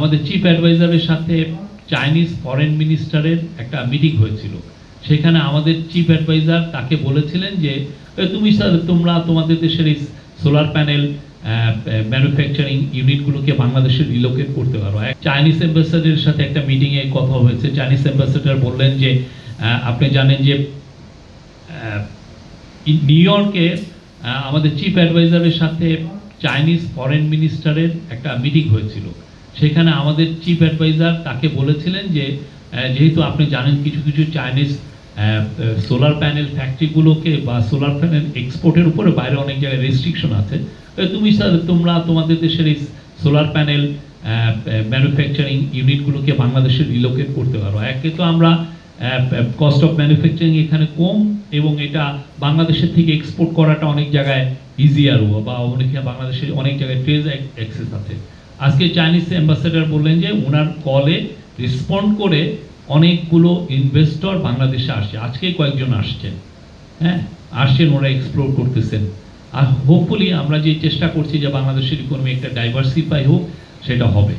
আমাদের চিফ অ্যাডভাইজারের সাথে Chinese foreign মিনিস্টারের একটা মিটিং হয়েছিল। সেখানে আমাদের চিফ অ্যাডভাইজার তাকে বলেছিলেন যে তোমরা তোমাদের দেশের এই সোলার প্যানেল ম্যানুফ্যাকচারিং ইউনিটগুলোকে বাংলাদেশে রিলোকেট করতে পারো। চাইনিজ অ্যাম্বাসেডারের সাথে একটা মিটিংয়ে কথা হয়েছে। চাইনিজ অ্যাম্বাসেডার বললেন যে আপনি জানেন যে নিউ ইয়র্কে আমাদের চিফ অ্যাডভাইজারের সাথে চাইনিজ ফরেন মিনিস্টারের একটা মিটিং হয়েছিল। সেখানে আমাদের চিফ অ্যাডভাইজার তাকে বলেছিলেন যে যেহেতু আপনি জানেন কিছু কিছু চাইনিজ সোলার প্যানেল ফ্যাক্টরিগুলোকে বা সোলার প্যানেল এক্সপোর্টের উপরে বাইরে অনেক জায়গায় রেস্ট্রিকশন আছে, তোমরা তোমাদের দেশের এই সোলার প্যানেল ম্যানুফ্যাকচারিং ইউনিটগুলোকে বাংলাদেশে রিলোকেট করতে পারো। একে তো আমরা কস্ট অফ ম্যানুফ্যাকচারিং এখানে কম, এবং এটা বাংলাদেশের থেকে এক্সপোর্ট করাটা অনেক জায়গায় ইজিয়ারও, বা বাংলাদেশের অনেক জায়গায় ট্রেড অ্যাক্সেস আছে। আজকে চাইনিজ অ্যাম্বাসেডার বললেন যে ওনার কলে রেসপন্ড করে অনেকগুলো ইনভেস্টর বাংলাদেশে আসছে, আজকে কয়েকজন আসছেন, আসছেন, ওরা এক্সপ্লোর করতেছেন। আর হোপফুলি আমরা যে চেষ্টা করছি যে বাংলাদেশের ইকোনমি একটা ডাইভার্সিফাই হোক, সেটা হবে।